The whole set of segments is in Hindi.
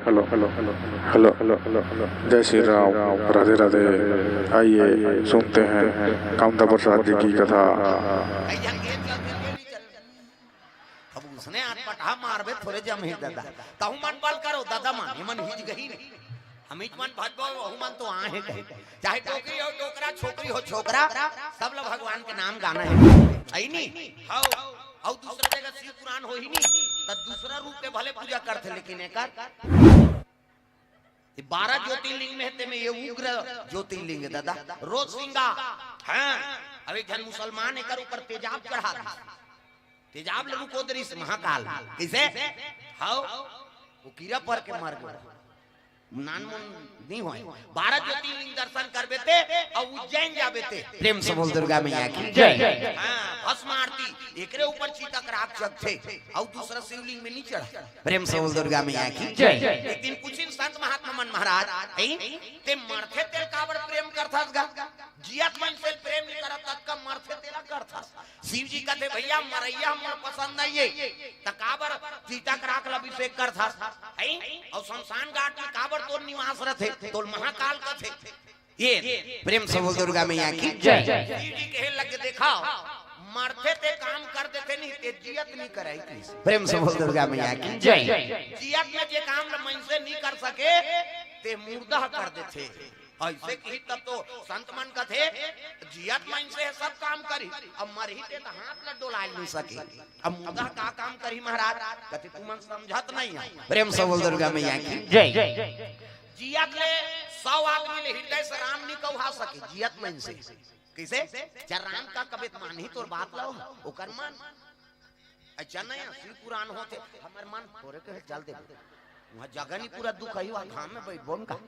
Hello hello hello hello hello hello hello जय श्री राम, राधे राधे। आइए सुनते हैं कामता प्रसाद जी की कथा। अब उसने आटपटा मारबे थोड़े जम ही दादा तहु मन बल करो दादा मन मन हिज गही नहीं हम हिज मन भजबो वहु मन तो आ है कहे चाहे टोकरी हो टोकरा छोकरी हो छोकरा सब लोग भगवान के नाम गाना है आई नहीं हाउ और दूसरा जगह शिव पुराण हो ही नहीं तब दूसरा रूप के भले पूजा करते लेकिन एकर 12 ज्योतिर्लिंग में ते में ये उग्र ज्योतिर्लिंग है दादा रोज सिंगा हां अभी जन मुसलमान एकर ऊपर तेजाब चढ़ा तेजाब लगू को दरिस महाकाल कैसे हाउ वो कीड़ा पर के मार गया नानमुन नहीं होए 12 ज्योतिर्लिंग दर्शन करबे ते और उज्जैन जाबे ते प्रेम से बोल दुर्गा मैया की जय। हां भस्म आरती एकरे ऊपर चीतक राक्षस थे और दूसरा शिवलिंग में नहीं चढ़ा प्रेम से बोल दुर्गा मैया की जय। एक दिन कुछ संत महात्मा मन महाराज ते मरथे तेल कावड़ प्रेम करथस गा जियत मन से प्रेम नहीं करत तक का मरथे तेला करथस शिव जी कहते भैया मरैया हमर पसंद नहीं है त काबर चीतक राख अभिषेक करथस और शमशान घाट में काबर तो निवास रथे तो महाकाल का थे ये प्रेम से बोल दुर्गा मैया की जय। शिव जी कहे लगे देखा मरते ते काम कर देते नहीं ते जियत नहीं कराई प्रेम से बोल दुर्गा मैया की जय। जियत में जे काम मन से नहीं कर सके ते मुर्दा कर देते ऐसे की तब तो संत मन का थे जियत मन से सब काम करी अब मरही ते तो हाथ न डोला नहीं सके अब मुर्दा का काम करी महाराज कहते तू मन समझत नहीं है प्रेम से बोल दुर्गा मैया की जय। जियत ले 100 आदमी ले हृदय से राम नहीं कहवा सके जियत मन से कैसे चार राम का कबित मान ही तोर बात लो ओकर मन अच्छा नहीं शिव पुराण होते हमर मन थोड़े के चल दे वहां जगह नहीं पूरा दुख है वहां धाम में बैठ बोन का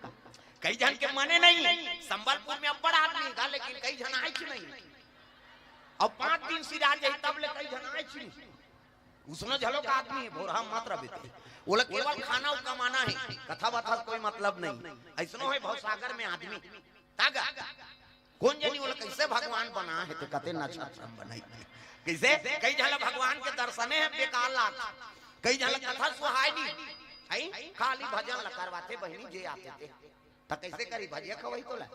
कई जन के मने नहीं संबलपुर में बड़ा आदमी का लेकिन कई जन आए छी नहीं और 5 दिन सिरा जाई तब ले कई जन आए छी उसने झलो का आदमी भोरा मात्र बीते वो लोग केवल खाना कमाना है कथा बथा कोई मतलब नहीं ऐसनो है बहुत सागर में आदमी तागा कौन जानी वो कैसे भगवान बना है तो कहते नक्षत्रम बनाई कैसे कई जन भगवान के दर्शने है बेकार लाग कई जन कथा सुहाई नहीं आई खाली भजन ल करवाते बहनी जे आते थे तो कैसे करी भजिया खवई तो ला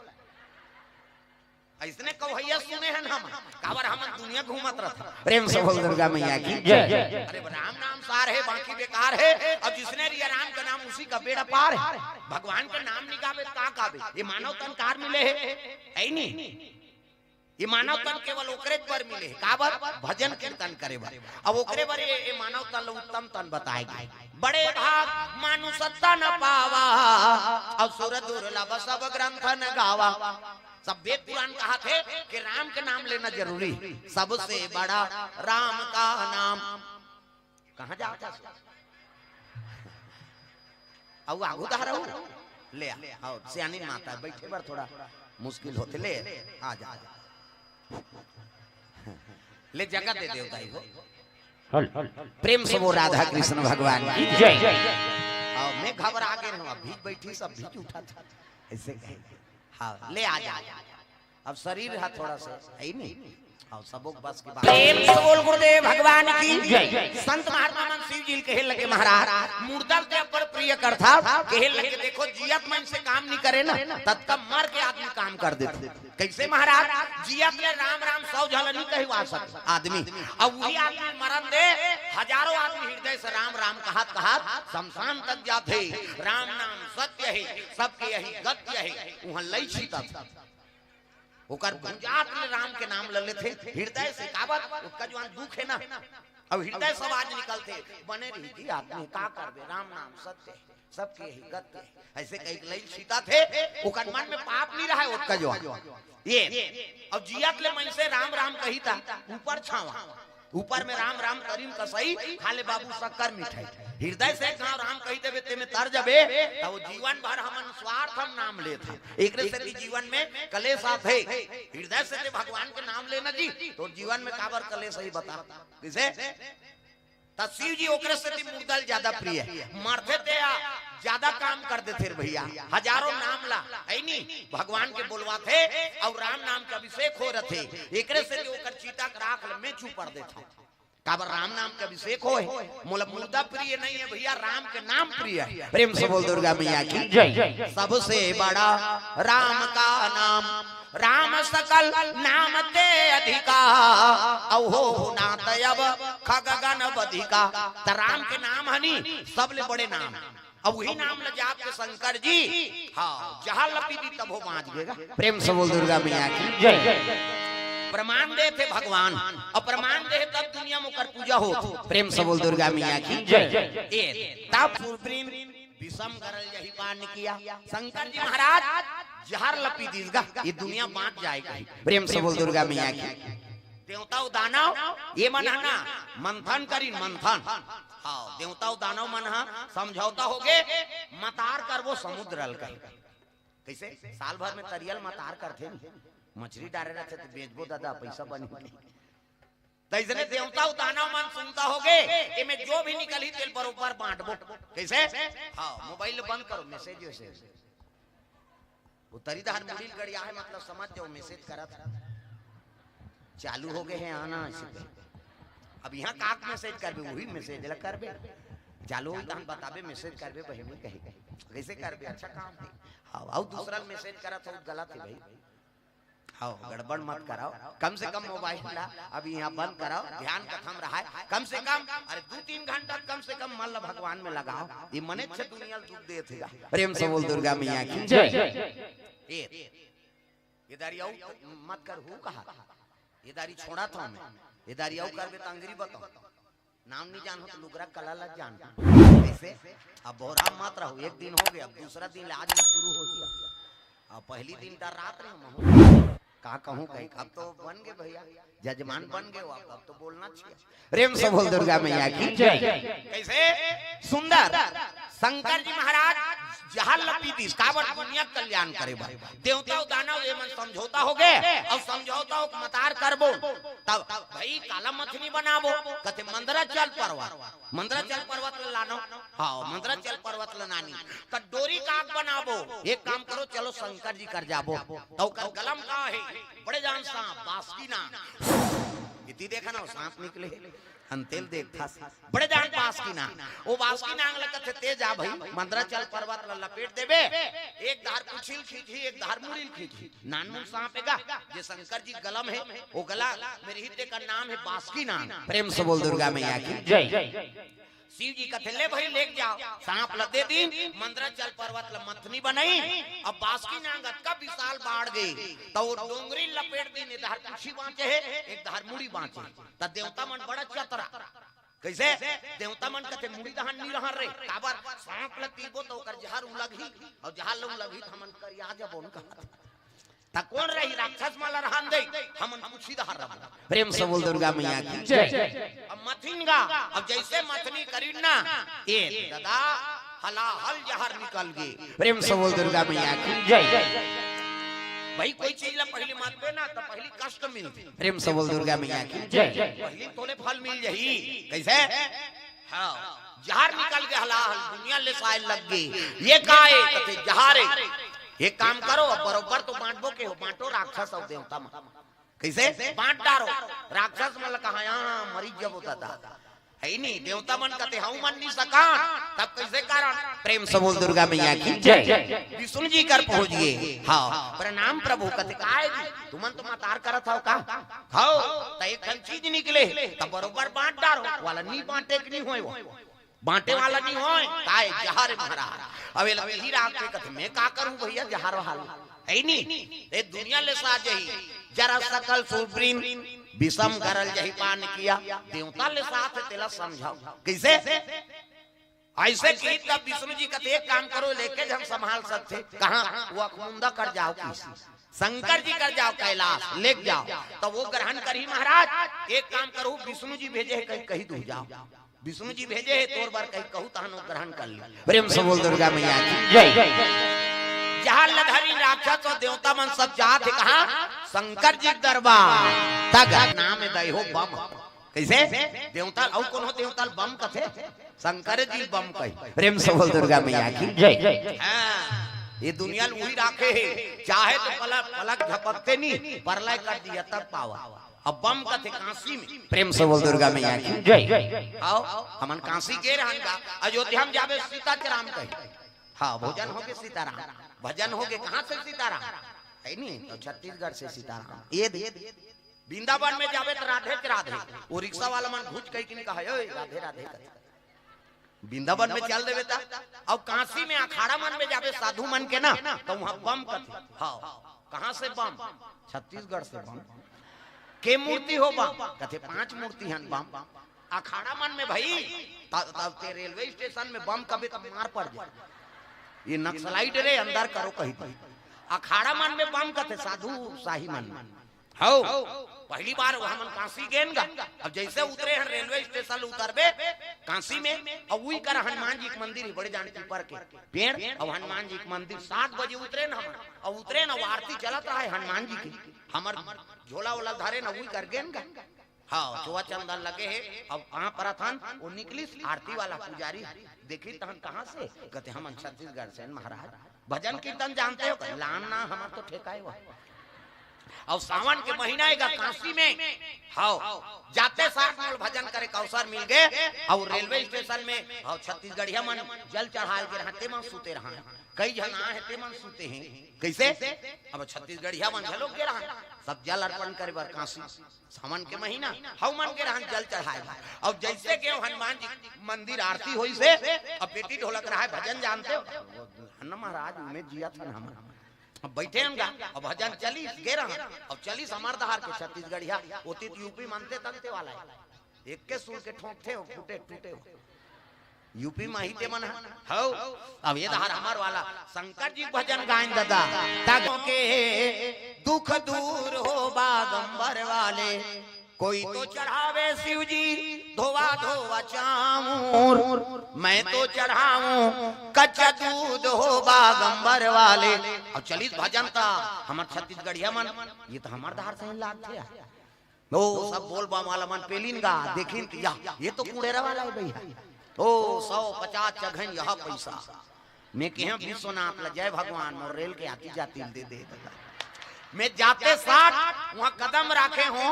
ऐसने कवैया सुने हैं हम कावर हम दुनिया घूमत रहता प्रेम से बोल दुर्गा मैया की जय। अरे राम नाम सार है बाकी बेकार है अब जिसने लिया राम का नाम उसी का बेड़ा पार है भगवान का नाम निकाले का काबे ये मानव तन कार मिले है ऐ नहीं ये मानव तन केवल ओकरे पर मिले काबर भजन कीर्तन करे बारे अब ओकरे बारे ये मानव तन उत्तम तन बताएगी बड़े भाग मानुष तन पावा और सुर दुर्लभ सब ग्रंथ न गावा सब वेद पुराण कहा थे कि राम के नाम लेना जरूरी सबसे बड़ा राम का नाम कहां जाता अब आगू दा रहो ले आओ सियानी माता बैठे बार थोड़ा मुश्किल होते ले आ जा ले जगह दे देवता को प्रेम से वो राधा कृष्ण भगवान की जय। आओ मैं घबरा के रहूं अभी बैठी सब भी उठा था ऐसे कहे हाँ ले आ जा अब शरीर है थोड़ा सा है नहीं और सबों बस के बाद प्रेम से बोल गुरुदेव भगवान की जय। संत महात्मा मन शिव जी कहे लगे महाराज मुर्दा के ऊपर प्रिय करता कहे लगे देखो जियत मन से काम नहीं करे ना तत्का मर के आदमी काम कर देते कैसे महाराज जियत ले राम राम 100 झल नहीं कहवा सकता आदमी अब वही आदमी मरन दे हजारों आदमी हृदय से राम राम कहत कहत शमशान तक जाते राम नाम सत्य है सबके यही गत्य है वहां लई छीता ओकर गुंजात में राम के नाम ले लेते हृदय से काबत उसका जो दुख है ना अब हृदय से आवाज निकलते बने रही थी आदमी का करबे राम नाम सत्य सबके यही गत्य ऐसे कई लई सीता थे ओकर मन में पाप नहीं रहा उसका जो ये अब जियत ले मन से राम राम कही था ऊपर छावा ऊपर में राम राम करीम कसई खाले बाबू शक्कर मिठाई हृदय से राम कही देवे ते में तर जबे तो वो जीवन भर हमन स्वार्थ हम नाम लेते एकरे से जीवन में कलेश आथे हृदय से भगवान के नाम लेना जी तो जीवन में काबर कलेश ही बता किसे शिव जी ओकरे से मुर्दल ज्यादा प्रिय है मरते ते ज्यादा काम कर देते भैया हजारों नाम ला है नहीं भगवान के बोलवा थे और राम नाम के अभिषेक हो रहे थे एकरे से ओकर चीता राख में चू पड़ देता काबर राम नाम के अभिषेक हो मोला मुर्दा प्रिय नहीं है भैया, राम के नाम प्रिय है। प्रेम से बोल दुर्गा मैया की जय। सबसे बड़ा राम का नाम, राम सकल नाम ते अधिका, अहो नात अब खगगन बधिका। त राम के नाम हनी सबले बड़े नाम, अब वही नाम ल जाप के शंकर जी हाँ जहां लपी दी तब हो बाँच गएगा। प्रेम से बोल दुर्गा मैया की जय। प्रमाण दे थे भगवान और प्रमाण दे तब दुनिया में कर पूजा हो। प्रेम से बोल दुर्गा मैया की जय। ए तब सुप्रीम विषम करल यही पान किया शंकर जी महाराज जहर लपी दीसगा ये दुनिया बांट जाएगा। प्रेम से बोल दुर्गा मैया की। देवता दानव ये मन ना मंथन करी मंथन, हाँ देवता दानव मन समझौता हो गए मतार कर वो समुद्र हल कर। कैसे साल भर में तरियल मतार करते मछली डाले रहते तो बेचबो दादा पैसा बनी। तैसने देवता दानव मन सुनता हो गए में जो भी निकली तेल बरोबर बांटबो। कैसे हाँ मोबाइल बंद करो मैसेज वैसेज वो तरीदार मुड़ील गड़िया है मतलब समझ जाओ मैसेज करा था चालू हो गए हैं आना। अब यहाँ काक मैसेज करबे वही मैसेज लग करबे चालू हो हम बताबे मैसेज करबे बहनी कहे कैसे करबे अच्छा काम है। हाँ और दूसरा मैसेज करा था गलत है भाई, हाँ गड़बड़ मत कराओ। कम से कम मोबाइल ला अभी यहाँ बंद कराओ, ध्यान कथम रहा है कम से कम अरे 2-3 घंटा कम से कम मान लो भगवान में लगाओ। ये मने से दुनिया दुख दे थे। प्रेम से बोल दुर्गा मैया की जय। ये दारियाऊ मत कर हूँ कहा ये दारी छोड़ा था मैं ये दारियाऊ कर बे तंगरी बताओ नाम नहीं जान हो तो लुगरा कला लग जान ऐसे। अब बोरा मत रहो एक दिन हो गया अब दूसरा दिन आज शुरू हो गया। अब पहली दिन का रात रहे कहा कहूँ कहीं अब तो बन गए भैया जजमान बन गए अब तो बोलना चाहिए। प्रेम से बोल दुर्गा मैया की जय। कैसे सुंदर शंकर जी महाराज जहां लपी दी काबर दुनिया कल्याण करे भाई। देवता दानव ये मन समझौता हो गए और समझौता हो मतार करबो तब भाई काला मछली बनाबो कथे मंदराचल पर्वत लानो हाँ मंदराचल पर्वत लानी त डोरी काक बनाबो। एक काम करो चलो शंकर जी कर जाबो तो कर गलम का है बड़े जान सांप बासुकी ना इति देखा ना सांप निकले अंतेल देखा बड़े जान बासुकी ना वो बासुकी नांग लगत तेज आ भाई मंदराचल पर्वत ला लपेट देबे एक धार कुछिल खींची एक धार मुड़िल खींची नानमुन सांप हैगा जे शंकर जी गलम है वो गला मेरे हिते का नाम है बासुकी नाग। प्रेम से बोल दुर्गा मैया की जय। शिव जी कथे ले भाई लेके जाओ सांप लदे दिन मंदराचल पर्वत ला मथनी बनाई अब बासुकी नाग का विशाल बाढ़ गई तो वो डोंगरी लपेट दिन इधर कुछी बांचे है एक धार मुड़ी बांचे त देवता मन बड़ा चतरा। कैसे देवता मन कथे मुड़ी दहन नहीं रहा रे काबर सांप लतीबो तो कर जहर उलगी और जहर उलगी हमन कर आ जब उनका ता कौन रही राक्षस माला रहन दे हमन कुछी दहर रहा। प्रेम से बोल दुर्गा मैया की जय। अब मथिनगा अब जैसे मथनी करी ना ए दादा हला हल जहर निकल गए। प्रेम से बोल दुर्गा मैया की जय। भाई कोई चीज ला पहले मत पे ना तो पहली कष्ट मिलती। प्रेम से बोल दुर्गा मैया की जय। पहली तोले फल मिल जही कैसे हाँ जहर निकल के हला हल दुनिया ले साइल लग गई ये काए कथे जहर एक काम करो बरोबर तो बांटबो के हो बांटो राक्षस और देवता में कैसे बांट डारो राक्षस मतलब कहा यहाँ मरीज जब होता था है नहीं देवता मन कहते हम मन नहीं सका तब कैसे कारण। प्रेम से बोल दुर्गा मैया की जय। विष्णु जी कर पहुंच गए हाँ प्रणाम प्रभु कहते काहे तुमन तो मतार करत हो का खाओ तो एक चीज निकले तब बरोबर बांट डारो वाला नहीं बांटे कि नहीं होए वो बांटे वाला नहीं होए काहे जहर महाराज अब यही रात के कथे मैं का करूं भैया जहर हाल है नहीं ए दुनिया ले सा जही जरा सकल सुप्रीम विषम करल जही पान किया देवता ले साथ तेला समझाओ कैसे ऐसे की तब विष्णु जी कहते एक काम करो लेके हम संभाल सकते कहां वो अखमुंदा कर जाओ किसी शंकर जी कर जाओ कैलाश ले जाओ तो वो ग्रहण करी महाराज। एक काम करो विष्णु जी भेजे कहीं कहीं दूर जाओ विष्णु जी भेजे है तोर बार कहीं कहूं तहनो ग्रहण कर ले। प्रेम से बोल दुर्गा मैया की जय। जहां लधरी राक्षस और देवता मन सब जात है कहा शंकर जी दरबार तक नाम है दई हो बम कैसे देवता और कौन हो देवता बम कथे शंकर जी बम कही। प्रेम से बोल दुर्गा मैया की जय। ये दुनिया वही राखे है चाहे तो पलक झपकते नहीं परलय कर दिया तब पावा अब बम का थे काशी में। प्रेम से बोल दुर्गा मैया की जय। आओ हमन काशी के रहन का अयोध्या में जावे सीताराम कहे। हाँ भोजन हो गए सीताराम, भजन हो गए कहाँ से सीताराम है नहीं तो छत्तीसगढ़ से सीताराम। ये वृंदावन में जावे तो राधे के राधे, वो रिक्शा वाला मन घुच कही कि कहा राधे राधे वृंदावन में चल देवे था। अब काशी में अखाड़ा मन में जावे साधु मन के ना तो वहां बम कथे। हाँ कहाँ से बम? छत्तीसगढ़ से बम के मूर्ति हो बम कथे 5 मूर्ति हैं बम अखाड़ा मन में भाई। तब ते रेलवे स्टेशन में बम कभी कभी मार पड़ जाए, ये नक्सलाइट रे अंदर करो कहीं अखाड़ा मन में बम कथे साधु शाही मन में। हो पहली बार वहां मन काशी गेनगा। अब जैसे उतरे हैं रेलवे स्टेशन उतरबे काशी में और वही कर हनुमान जी के मंदिर बड़े जान ऊपर के पेड़ और हनुमान जी के मंदिर 7 बजे उतरे ना हम और उतरे ना आरती चलत रहा है हनुमान जी की। हमर झोला वोला धरे ना वही कर गेनगा। हाँ चोआ चंदन लगे है। अब कहाँ पर थन वो निकली आरती वाला पुजारी देखी तहन कहाँ से कहते हम छत्तीसगढ़ से महाराज भजन कीर्तन जानते हो लाना हमार तो ठेकाए हुआ। और सावन के महीना आएगा काशी में हाँ जाते साथ में भजन करे का अवसर मिल गए। और रेलवे स्टेशन में और छत्तीसगढ़िया मन जल चढ़ाए के रहते मन सूते रहा कई जन आते मन सूते हैं कैसे। अब छत्तीसगढ़िया मन झलोक के रहा सब जल अर्पण करे बर काशी सावन के महीना हव मन के रहन जल चढ़ाए। और जैसे के हनुमान जी मंदिर आरती हुई से अब बेटी ढोलक रहा है भजन जानते हो महाराज में जिया था हम अब बैठे हम अब भजन चली गे रहा अब चली समर दहार के छत्तीसगढ़िया होती यूपी मानते तनते वाला है एक के सुर के ठोकते हो फूटे टूटे हो यूपी में ही ते मन हो। अब ये दहार हमार वाला शंकर जी भजन गायन दादा तागों के दुख दूर हो बागंबर वाले कोई तो चढ़ावे शिव जी धोवा धोवा चामूर मैं तो चढ़ाऊं कच्चा दूध हो बागंबर वाले। और चलित भजन था हमार छत्तीसगढ़िया मन ये तो हमार धार से लाग थे ओ सब बोल बा वाला मन पेलिन गा देखिन ये तो कुड़ेरा वाला है भैया ओ 150 चघन यह पैसा मैं कह विश्वनाथ ल जय भगवान और रेल के आती जाती दे मैं जाते साथ वहाँ कदम रखे हो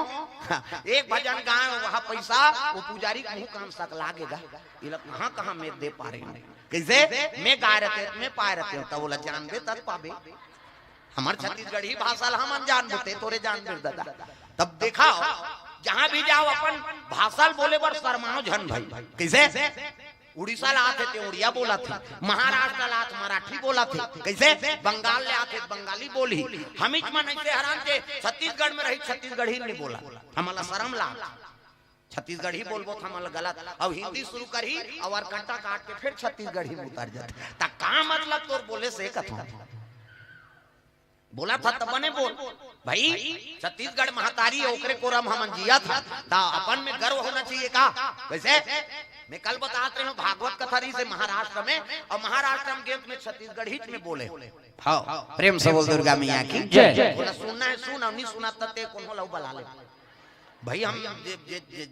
एक भजन गाए वहाँ पैसा वो पुजारी मुंह काम सक लागेगा ये लोग कहाँ कहाँ मैं दे पा रहे हैं कैसे मैं गा रहे मैं पाए रहते हो बोला जान दे तब पाबे हमारे छत्तीसगढ़ी भाषा हम जान देते तोरे जान दे दादा। तब देखा जहाँ भी जाओ अपन भाषा बोले बर शर्माओ झन भाई कैसे। उड़ीसा ला आते थे उड़िया बोला थे, महाराष्ट्र ला मराठी बोला थे कैसे, बंगाल ले आते बंगाली बोली हम मन ऐसे हैरान थे छत्तीसगढ़ में रही छत्तीसगढ़ी नहीं बोला हमारा शर्म ला छत्तीसगढ़ी बोलबो हमारा गलत। अब हिंदी शुरू करी और कट्टा काट के फिर छत्तीसगढ़ी में उतर जाते ता का मतलब तोर बोले से कथा बोला था तब बने बोल भाई छत्तीसगढ़ महतारी ओकरे कोरम हमन जिया था ता अपन में गर्व होना चाहिए का वैसे। मैं कल बताते रहा भागवत कथारी से महाराष्ट्र में और महाराष्ट्र में छत्तीसगढ़ी में बोले हाँ प्रेम से बोल दुर्गा मैया की जय। बोला सुनना है सुन और नहीं सुना तते कौन होला बला ले भाई हम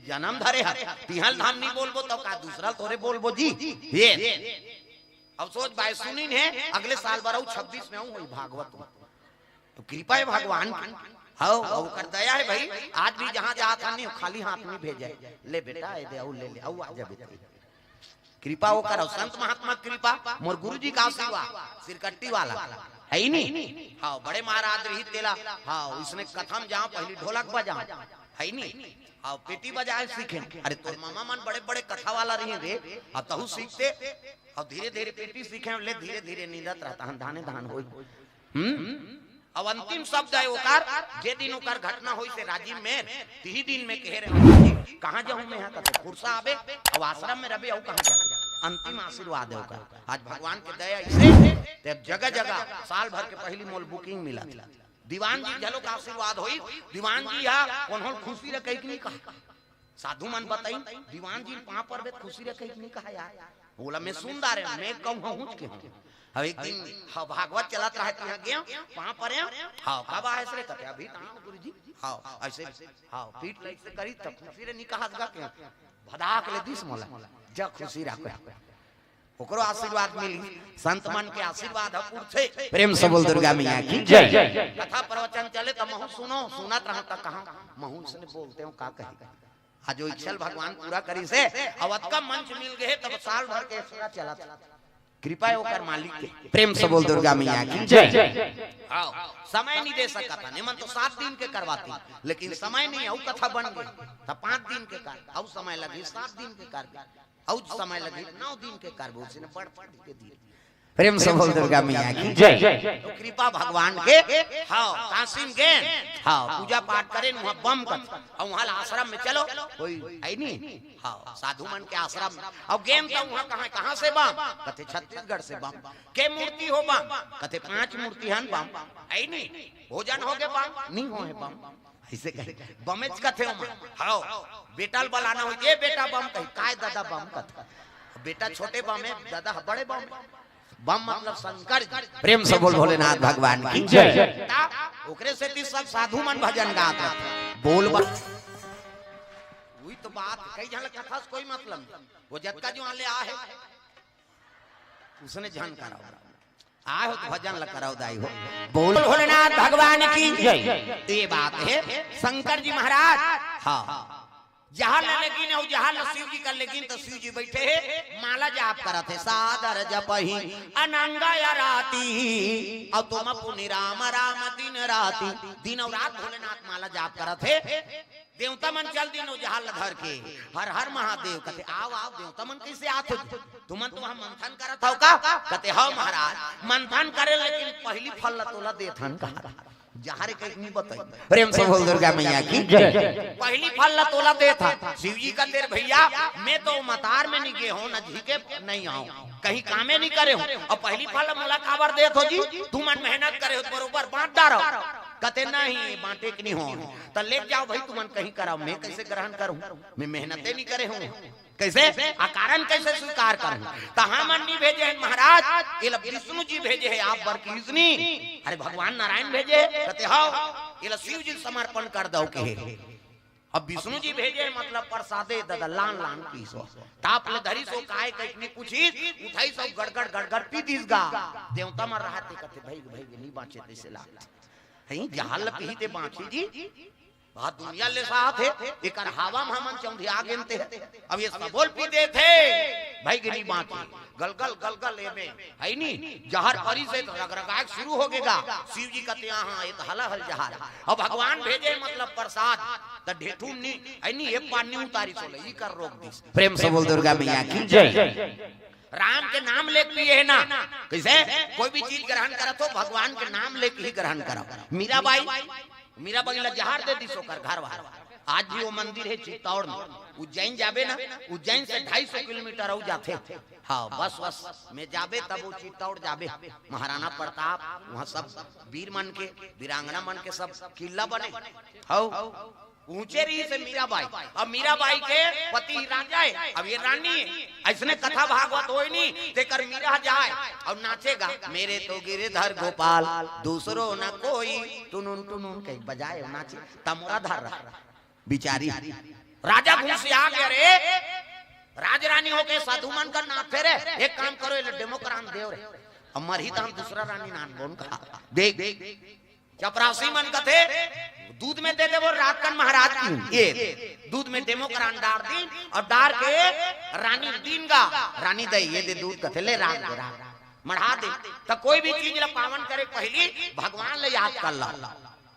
जन्म धरे तिहल धाम नहीं बोलबो तो का दूसरा तोरे बोलबो जी ये अब सोच भाई सुनी है अगले साल बराऊ 26 में आऊं भागवत तो कृपा है भगवान की हाँ और कर दया है भाई आज भी जहाँ जहाँ था नहीं खाली हाथ नहीं भेजे ले बेटा दे आओ ले ले आओ आ जा बेटा कृपा वो करो संत महात्मा कृपा मोर गुरु जी का आशीर्वाद सिरकट्टी वाला है ही नहीं हाँ बड़े महाराज रही तेला हाँ इसने कथम जहाँ पहली ढोलक बजा है नहीं हाँ पेटी बजाए सीखे अरे तो मामा मन बड़े बड़े कथा वाला रही रे अब तहु सीखते और धीरे धीरे पेटी सीखे ले धीरे धीरे नींदत रहता धाने धान हो। अब अंतिम शब्द है ओकार जे दिन ओकार घटना होई से राजीव में 3 दिन में कह रहे कहां जाऊं मैं यहां कहते खुरसा आवे और आश्रम में रहे और कहां जाए अंतिम आशीर्वाद है ओकार। आज भगवान के दया इसे तब जगह जगह साल भर के पहली मोल बुकिंग मिला दीवान जी झलो का आशीर्वाद होई दीवान जी यहां कौन हो खुशी रे कहीं नहीं कहा साधु मन बताई दीवान जी पां पर खुशी रे कहीं नहीं कहा यार बोला मैं सुंदर है मैं कम हूं के अब एक दिन हाँ भागवत चलत रहा है गया वहां पर हाँ कब आए से कहते अभी गुरु जी हाँ ऐसे हाँ पीठ लाइट से करी तब खुशी रे निकाह के भदाक ले दिस मोला जा खुशी रखो ओकरो आशीर्वाद मिली। संत मन के आशीर्वाद हपुर थे। प्रेम से बोल दुर्गा मैया की जय। कथा प्रवचन चले तो महू सुनो, सुनत रहा था कहा महू से बोलते हो का कही आज जो इच्छा भगवान पूरा करी से अवध का मंच मिल गए तब साल भर के चला कृपा होकर मालिक के। प्रेम से बोल दुर्गा मैया की जय। आओ समय नहीं दे सका था निमन तो 7 दिन के करवाती, लेकिन समय नहीं औ कथा बन गई तब 5 दिन के कर औ समय लगी 7 दिन के कर औ समय लगी 9 दिन के कर उसने बढ़ के दिए। प्रेम से बोल दुर्गा मैया की जय। तो कृपा भगवान के हाँ कासिम के हाँ पूजा पाठ करें वहाँ बम कर और वहाँ आश्रम में चलो कोई आई नहीं हाँ साधु मन के आश्रम में और गेम तो वहाँ कहाँ से बम कथे छत्तीसगढ़ से बम के मूर्ति हो बम कथे 5 मूर्ति हन बम आई नहीं भोजन हो गए बम नहीं हो है बम ऐसे कहे बमेज कथे हाँ बेटा बलाना हो ये बेटा बम कही काय दादा बम कथा बेटा छोटे बम है दादा बड़े बम बम मतलब शंकर। प्रेम से बोल भोलेनाथ भगवान की जय। ओकरे से भी सब साधु मन भजन गात बोल वही तो बात कई जन कथा से कोई मतलब वो जतका जो आले आ है उसने ध्यान कराओ आए हो तो भजन ल कराओ दाई हो बोल भोलेनाथ भगवान की जय। ये बात है शंकर जी महाराज हाँ जहाँ लेकिन और जहाँ शिव जी का लेकिन तो शिव जी बैठे है माला जाप करत है सादर जपही अनंगा या राती और तुम पुनि राम राम दिन राती दिन और रात भोलेनाथ माला जाप करत है। देवता मन चल दिनो जहाँ धर के हर हर महादेव कहते आओ आओ देवता मन कैसे आते तुमन तो वहाँ मंथन करत हो का कहते हो महाराज मंथन करे लेकिन पहली फल तोला देथन कहा जहारे कहीं नहीं बताई। प्रेम से बोल दुर्गा मैया की जय। पहली फल ला तोला दे था शिव जी का तेरे भैया मैं तो मतार में नहीं गए हो न झीके नहीं आऊं कहीं कामे नहीं करे हो और पहली फल मोला काबर दे थो जी तुम मेहनत करे हो बरोबर बांट डारो कहते नहीं बांटे की नहीं हो तो ले जाओ भाई तुम कहीं कराओ मैं कैसे ग्रहण करूं मैं मेहनतें नहीं करे हूं कैसे अकारण कैसे स्वीकार करूं तहा मन नहीं भेजे हैं महाराज ये विष्णु जी भेजे हैं आप बर कृष्णी अरे भगवान नारायण भेजे कहते हो ये शिव जी समर्पण कर दो के अब विष्णु जी भेजे मतलब प्रसादे दादा लान लान पीसो ताप ले धरी सो काय कहीं पूछी उठाई सो गड़गड़ गड़गड़ पी दिस गा देवता मर रहा थे कहते भाई भाई नहीं बाँचे तैसे ला कहीं जहाल पी ते बाँची जी बहुत दुनिया ले साथ है एक हवा हमन चौंधी आ गेनते है अब ये सब बोल पी दे थे भाई गिनी बाकी गलगल गलगल एमे है नी जहर परी से रगरगाहट शुरू हो गएगा शिव जी कहते हां ये तो हला हल जहर अब भगवान भेजे मतलब प्रसाद त ढेठू नी है नी एक पानी उतारी सोले ई कर रोक दी। प्रेम से बोल दुर्गा मैया की जय। राम के नाम लेके लिए है ना कैसे कोई भी चीज ग्रहण करत हो भगवान के नाम लेके ही ग्रहण करो। मीराबाई ला जहार दे दी सोकर घर वार आज भी वो मंदिर है चित्तौड़ में उज्जैन जाबे ना उज्जैन से 250 किलोमीटर हो जाते हाँ बस में जाबे तब वो चित्तौड़ जाबे महाराणा प्रताप वहाँ सब वीर मन के वीरांगना मन के सब किला बने हाँ ऊंचे रही से मीराबाई अब मीराबाई के पति राजा है अब ये रानी है ऐसने कथा भागवत हो नहीं तेकर मीरा जाए और नाचेगा मेरे तो गिरधर गोपाल दूसरो न कोई टुनुन टुनुन कहीं बजाए नाचे तमोरा धर बिचारी राजा घूस आ गया रे राज रानी होके साधु मन कर नाथे रे एक काम करो ये डेमोक्रान देव रे अमर ही तो दूसरा रानी नान बोन कहा देख चपरासी मन का थे दूध में दे दे वो रातकन महाराज की ये दूध में डेमोक्रान डार दी और डार के रानी दीन गा रानी दई ये दे दूध कथे ले रात दे मढ़ा दे तो कोई भी चीज ला पावन करे पहली भगवान ले याद कर ला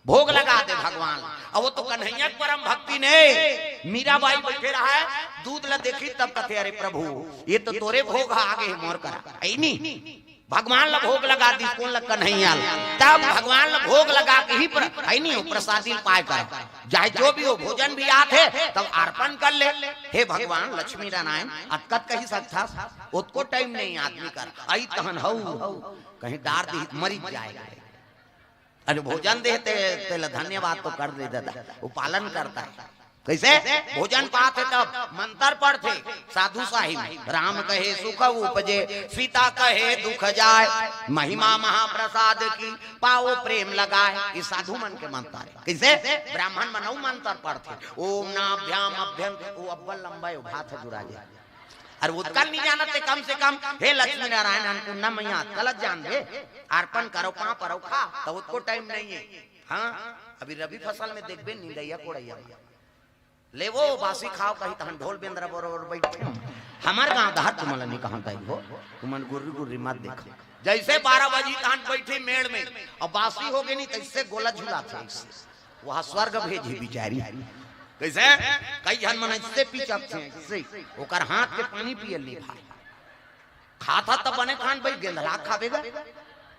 भोग लगा दे भगवान और वो तो कन्हैया परम भक्ति ने मीराबाई बैठे रहा है दूध ला देखी तब कथे अरे प्रभु ये तो तोरे भोग आगे मोर करा आई नहीं भगवान ला भोग लगा दी कौन ला कन्हैया तब भगवान ला भोग लगा के ही आई नहीं प्रसादी पाए कर चाहे जो भी हो भोजन भी आते तब अर्पण कर ले हे भगवान लक्ष्मी नारायण अतकत कही सकता उसको टाइम नहीं आदमी कर आई तहन हो कहीं डार दी मरी जाएगा अरे भोजन देते तेला धन्यवाद तो कर दे दादा वो पालन करता है कैसे भोजन पाते तब मंत्र पढ़ते साधु साहिब राम कहे सुख उपजे सीता कहे दुख जाए महिमा महाप्रसाद की पाओ प्रेम लगाए ये साधु मन के मंत्र है कैसे ब्राह्मण मनऊ मंत्र पढ़ते ओम नाभ्याम अभ्यंत वो अव्वल लंबा हाथ जुड़ा जाए अरे उत्कल नहीं जाना थे कम से कम हे लक्ष्मी नारायण अन्नपूर्णा मैया गलत जान दे अर्पण करो पाँव पर खा तो उसको टाइम नहीं है। हाँ अभी रबी फसल में देखबे नींदैया कोड़ैया ले वो बासी खाओ कहीं तहन ढोल बेंद्रा बरोबर बैठे हमार गांव दहर तुमला नहीं कहां गई हो तुमन गुर्री गुर्री मत देखो जैसे 12 बजे तहन बैठे मेड़ में और बासी हो गई नहीं तैसे गोला झुलाते वहां स्वर्ग भेजी बिचारी कैसे कई जन मन इससे पीछे से ओकर हाथ के पानी पिए ली भाई खाता तब बने खान भाई गेंदला खावेगा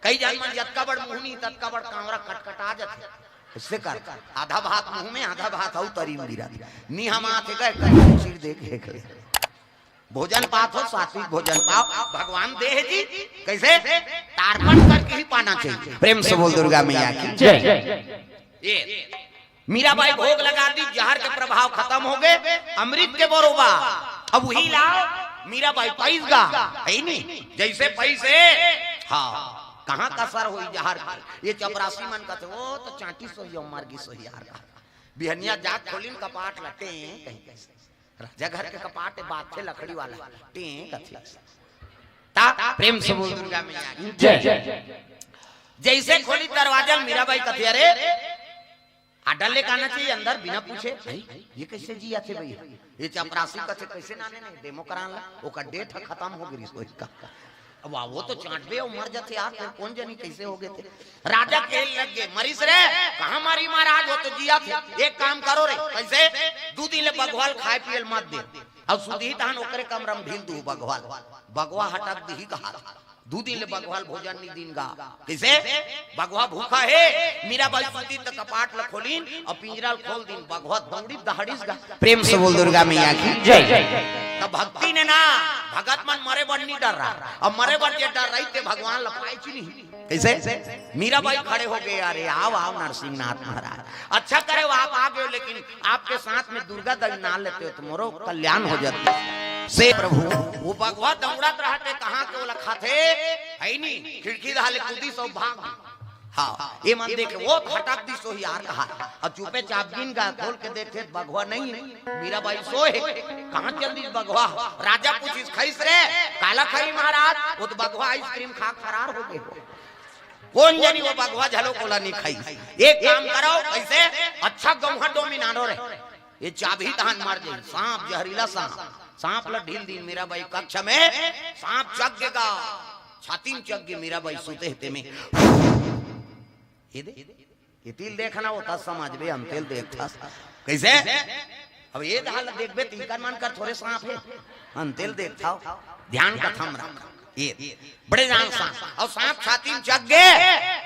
कई जन मन जतका बड़ मुहनी ततका बड़ कांवरा कटकटा जाते इससे कर आधा भात मुंह में आधा भात आउ तरी में गिरा नी हम आते गए सिर देखे भोजन पात हो सात्विक भोजन पाओ भगवान देह जी कैसे तारपण करके ही पाना चाहिए। प्रेम से बोल दुर्गा मैया की जय। ये मीराबाई भोग लगा दी जहर के प्रभाव खत्म हो गए अमृत के बरोबा अब वही लाओ मीराबाई पैसगा है नहीं जैसे पैसे हाँ कहाँ का सर हुई जहर ये चपरासी मन का थे वो तो चाटी सो मर गई सो यार बिहनिया जात खोलिन कपाट लटे कहीं कैसे राजा घर के कपाट बात थे लकड़ी वाला टे कथे ता प्रेम से बोल दुर्गा मैया जय। जैसे खोली दरवाजा मीराबाई कथे अरे आडा ले आना चाहिए अंदर बिना पूछे ये कैसे जिया थे भैया ये चपरासी कथे कैसे नाने नहीं डेमो कराला ओका डेट खत्म हो गई इसको इसका वाह वो तो चाटबे और मर जाते यार फिर कौन जानी कैसे हो गए थे। राजा खेल लग गए मरीज रे कहां मारी महाराज हो तो जिया थे एक काम करो रे कैसे दूधी ले बगवाल खाए पियल मत दे और सुधी तहन ओकरे कमरम ढील दू बगवाल बगवा हटक दी कहा दूधी ले बगवाल भोजन नहीं दिन गा कैसे बगवा भूखा है मीराबाई सुधी तो कपाट ल खोलीन और पिंजरा खोल दिन बगवा दौड़ी दहाड़ीस गा। प्रेम से बोल दुर्गा मैया की जय। तब भक्ति ने ना भगत मन मरे बन नहीं डर रहा और मरे बन जे डर रही थे भगवान लपाई चुनी कैसे मीराबाई खड़े हो गए अरे आओ आओ नरसिंहनाथ महाराज अच्छा करे वो आप आ गए लेकिन आपके साथ में दुर्गा देवी ना लेते हो तुम्हारो कल्याण हो जाते से प्रभु वो भगवा दौड़त रहते कहाँ के वो खाते है नहीं खिड़की डाले कूदी सो भाग हाँ ये मन देखे वो खटक दी सो यार कहा और चुपे चाप गिन का खोल के देखते बगवा नहीं है मीराबाई सो है कहाँ चल दी बगवा राजा पूछिस खैस रे काला खाई महाराज वो तो बगवा आइसक्रीम खा फरार हो गए कौन जानी वो बगवा झलो कोला नहीं खाई एक काम करो कैसे अच्छा गौहा डोमिनानो रे ये चाबी तहन मार दे सांप जहरीला सांप ल ढील दी मीराबाई कक्ष में सांप चग गया छाती में चग गई मीराबाई सोते हते में ये तिल देखना होता समझ बे हम तिल देखता कैसे अब ये हाल देखबे तिनका मन कर थोड़े सांप है हम तिल देखता ध्यान का थम रख ये बड़े जान सांप और सांप छाती में चग गए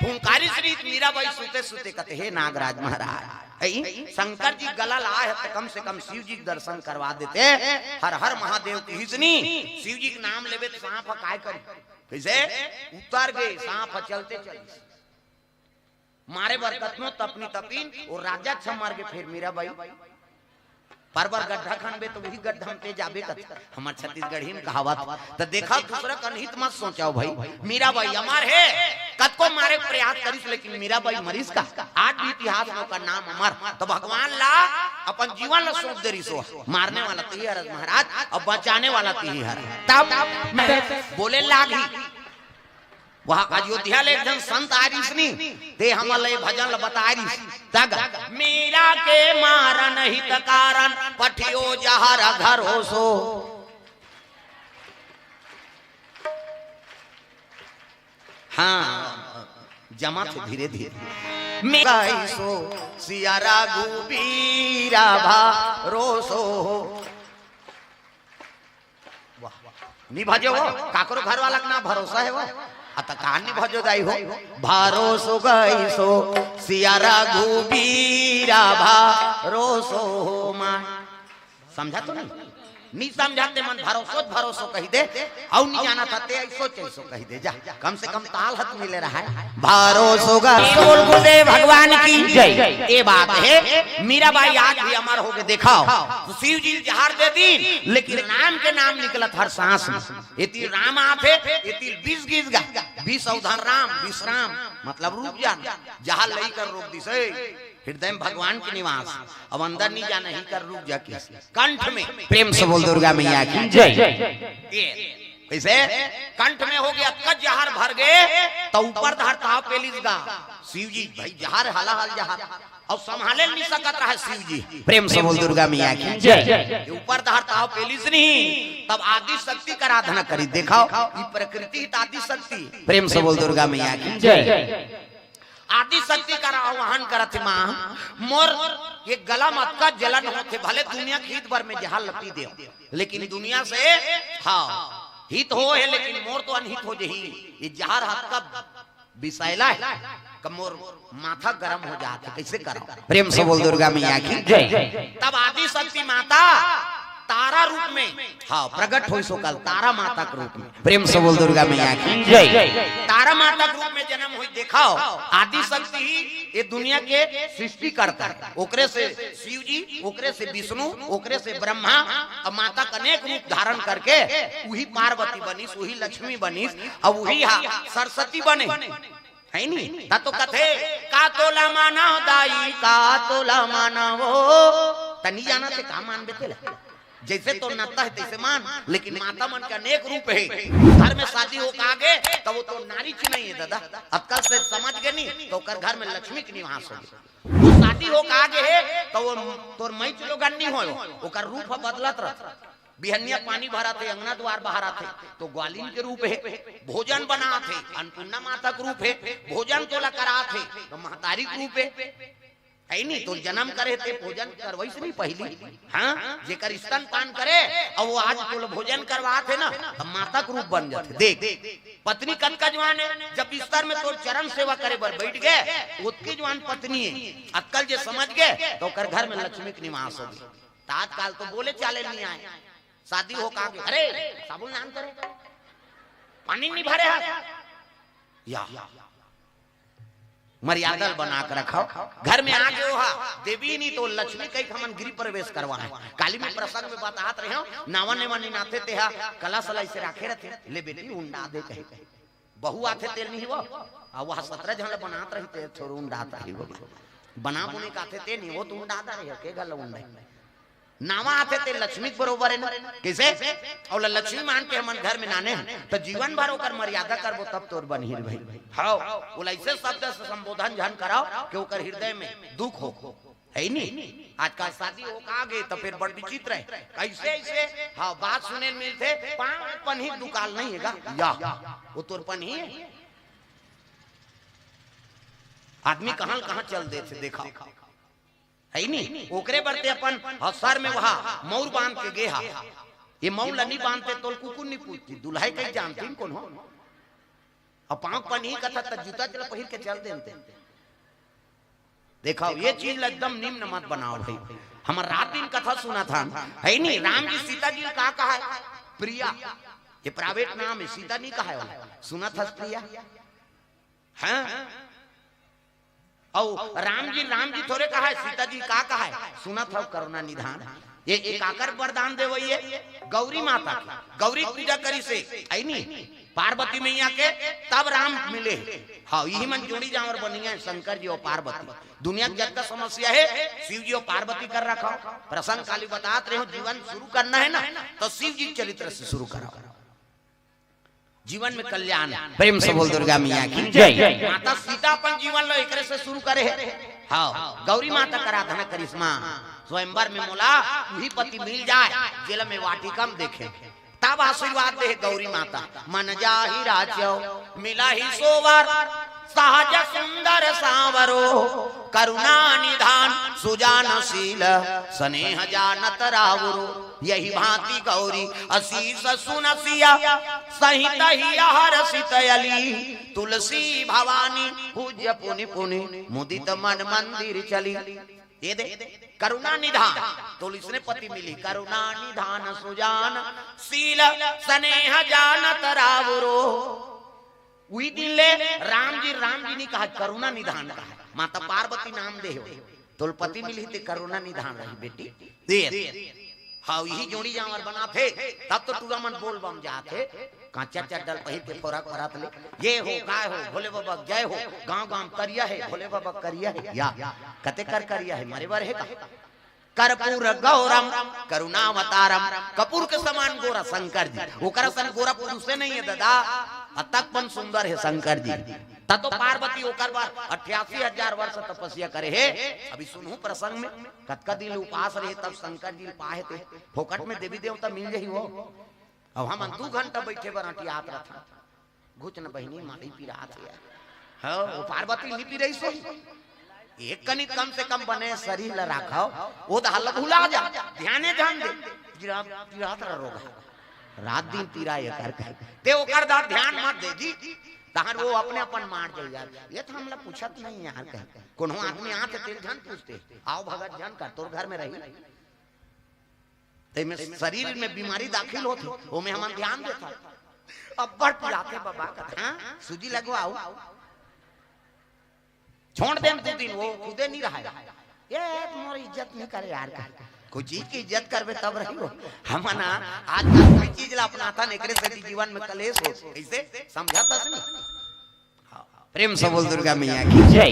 फुंकारी श्री मीराबाई सोते सोते कहते हे नागराज महाराज शंकर जी गला लाए है तो कम से कम शिव जी दर्शन करवा देते हर हर महादेव की हिजनी शिव जी के नाम लेवे तो सांप काय करे कैसे उतर गए सांप चलते चलते मारे बरकतनो तपनी तपीन और राजा छ मार के फिर मीराबाई परबर गड्ढा खनबे तो वही गड्ढा हम ते जाबे कत हमार छत्तीसगढ़ी में कहावत तो देखा दूसरा कनहित मत सोचाओ भाई मीराबाई अमर है कत को मारे प्रयास करिस लेकिन मीराबाई मरीज का आज भी इतिहास में का नाम अमर तो भगवान ला अपन जीवन ला सौंप देरी सो मारने वाला तो ही हर महाराज और बचाने वाला तो ही हर तब बोले लागी वहां अयोध्या ले एकदम संत आरिसनी ते हमले भजन बतारी तग मीरा के मारन हित कारण पठियो जहर घरो सो हाँ जमा थे धीरे धीरे मेरा सो सिया रघुबीरा भरोसो नहीं भजो काकरो घर वाला ना भरोसा है वो अत कहानी भजो दाई हो भरोसो गई सो सिया रघुबीरा भरोसो मां समझा तो नहीं समझाते मन भरोसो कही दे और नहीं जाना था ते ऐसो कही दे जा कम से कम ताल हाथ मिले रहा है भरोसो गुरुदेव भगवान की जय। ये बात है मीराबाई आज भी अमर हो गए देखाओ तो शिव जी जहर दे दी लेकिन राम के नाम निकलत हर सांस में इति राम आथे इति 20 गीत गा 20 अवधान राम विश्राम मतलब रूप जान जहां लई कर रोक दी से हृदय में भगवान के निवास। अब अंदर नहीं जाना ही कर, रुक जाके कंठ में प्रेम से बोल दुर्गा मैया की जय। कैसे कंठ में हो गया कच जहर भर गए तो ऊपर धरता पेलिस गा शिव जी भाई जहर हला हल जहर और संभाले नहीं सकत रहा शिव जी। प्रेम से बोल दुर्गा मैया की जय। ऊपर धरता पेलिस नहीं तब आदि शक्ति का आराधना करी। देखो ये प्रकृति आदि शक्ति। प्रेम से बोल दुर्गा मैया की जय। आदि शक्ति का आह्वान करत माँ मोर ये गला मत का जलन होते भले दुनिया खीत भर में जहां लपी दे लेकिन दुनिया से हाँ हित हो है लेकिन मोर तो अनहित हो जही। ये जहर हाथ का विषैला है कमोर माथा गरम हो जाता कैसे करो। प्रेम से बोल दुर्गा मैया की जय। तब आदि शक्ति माता तारा रूप में हाँ प्रकट हो सो कल तारा माता के रूप में। प्रेम से बोल दुर्गा मैया की जय। तारा माता के रूप में जन्म हुई। देखाओ आदि शक्ति ही ये दुनिया के सृष्टि करता है। ओकरे से शिव जी, ओकरे से विष्णु, ओकरे से ब्रह्मा और माता का अनेक रूप धारण करके वही पार्वती बनीस, वही लक्ष्मी बनीस और वही सरस्वती बने है नहीं। तो कथे का तोला माना दाई का तोला माना वो तनी जाना से का मान बेते जैसे तो नाता है तैसे मान लेकिन माता मन के अनेक रूप है। घर में शादी हो के आगे तो वो तो नारी ची नहीं है दादा अक्कल से समझ गए नहीं तो कर घर में लक्ष्मी के निवास हो। वो शादी हो के आगे है तो वो तोर मई चलो गन्नी हो ओकर रूप बदलत रह। बिहनिया पानी भरा थे अंगना द्वार बाहर आते तो ग्वालिन के रूप है। भोजन बना थे अन्नपूर्णा माता के रूप है। भोजन तोला करा थे तो महतारी के रूप है नहीं। तो जन्म करे थे भोजन करवाई से नहीं पहली हाँ जेकर स्तन पान करे और वो आज तो भोजन करवा थे ना तो माता के रूप बन जाते। देख पत्नी कद का जवान है जब बिस्तर में तो चरण सेवा करे बर बैठ गए उसकी जवान पत्नी है अक्कल जे समझ गए तो कर घर में लक्ष्मी के निवास हो गई। तात्काल तो बोले चाले नहीं आए शादी हो का अरे साबुन नाम करे पानी नहीं भरे या मर्यादा बना कर रखो। घर में आगे हो देवी नहीं तो लक्ष्मी कई हमन गृह प्रवेश करवाए। काली में प्रसंग में बात रहे हो नावन ने मन नाथे ते कला सलाई से राखे रहते ले बेटी उंडा दे कहे बहु आथे तेल नहीं वो और वह 17 जन बनात रही थे छोड़ उंडाता ही वो बना बुने काथे ते नहीं वो तो उंडाता रहे के गल उंडे नावा आते थे लक्ष्मी बरोबर है ना कैसे और लक्ष्मी मान के हमन घर में नाने तो जीवन भर ओकर मर्यादा करबो तब तोर बनही भाई हां वो ऐसे शब्द से संबोधन जन कराओ कि ओकर हृदय में दुख हो है नहीं। आज का शादी हो आगे तो फिर बड़ विचित्र है कैसे ऐसे हाँ बात सुने मिलते पांच पन्ही दुकाल नहीं हैगा या वो तोर पन्ही है। आदमी कहां चल दे से देखा है नहीं ओकरे बरते अपन सर में वहां मौर बांध के गे ये मौर नहीं बांधते तो कुकुर नहीं पूछती दुल्हाई कहीं जानती कौन हो और पांव पर नहीं कथा तो जूता चला पहिर के चल देते। देखो ये चीज एकदम निम्न मत बनाओ भाई। हमारा रात दिन कथा सुना था है नहीं राम जी सीता जी का कहा है प्रिया ये प्राइवेट नाम है सीता नहीं कहा है सुना था प्रिया हाँ और राम जी थोड़े कहा है सीता जी का कहा है सुना था करुणा निधान। ये एक आकर वरदान दे वही है गौरी माता की गौरी पूजा करी से आई नहीं पार्वती मैया के तब राम मिले हाँ यही मन जोड़ी जावर बनी है शंकर जी और पार्वती। दुनिया की जगत समस्या है शिव जी और पार्वती कर रखा प्रसंग काली बताते रहे हो जीवन शुरू करना है ना तो शिव जी चरित्र से शुरू करो जीवन में कल्याण। प्रेम से बोल दुर्गा मैया की जय। माता सीता अपन जीवन लो एकरे से शुरू करे है हाँ गौरी माता का आराधना करिश्मा स्वयंवर में मोला वही पति मिल जाए जेल में वाटिकम देखे तब आशीर्वाद दे गौरी माता मन जाहि राज्यो मिला ही सोवर सहज सुंदर सावरो करुणा निधान सुजानशील स्नेह जानत रावरो यही भांति गौरी असीस सुनसिया सहित ही हर्षित अली तुलसी भवानी पूज्य पुनि पुनि मुदित मन मंदिर चली। ये दे करुणा निधान तो इसने पति मिली करुणा निधान सुजान शील स्नेह जानत रावरो वही दिन ले राम जी ने कहा करुणा निधान कहा माता पार्वती नाम दे हो तो पति मिली थी करुणा निधान रही बेटी दे हाँ यही जोड़ी जावर बना थे तब तो तुगा मन बोल बम जाते कांचा चड्डल पहिर के फोरक फरात ले ये हो काय हो भोले बाबा जय हो गांव गांव करिया है भोले बाबा करिया है या कते कर करिया है मारे बार है का कर्पूर गौरम करुणावतारम कपूर के समान गोरा शंकर जी ओकरा सन गोरा पुरुष से नहीं है दादा अतकपन सुंदर है शंकर जी ततो पार्वती ओकर बार 88,000 वर्ष तपस्या करे है अभी सुनू प्रसंग में कतका दिन उपास रहे तब शंकर जी पाए थे फोकट में देवी देवता मिल जाही वो अब हम 2 घंटा बैठे बराटी आत रहा घुच न बहिनी माटी पिरात है हां वो पार्वती लिपि रही सो एक कनी कम से कम बने शरीर ला राखो वो दहल भुला जा ध्याने ध्यान दे पिरात रोगा रात दिन पिराए कर ते ओकर दा ध्यान मत दे जी तहर वो अपने अपन मार जाए यार ये तो हमला पूछत नहीं यार कह कोनो आदमी आते तेल जान पूछते आओ भगत जान कर तोर घर में रही ते में शरीर में बीमारी दाखिल होती वो में हम ध्यान देता अब बड़ पिलाते बाबा का हां सूजी लगवाओ छोड़ देम 2 दिन वो खुदे नहीं रहा ये तुम्हारी इज्जत नहीं करे यार का कोई चीज की इज्जत करबे तब रही हो हम ना आज कोई चीज ला अपनाता एकरे से जीवन में कलेश हो ऐसे समझाता नहीं प्रेम से बोल दुर्गा मैया की जय।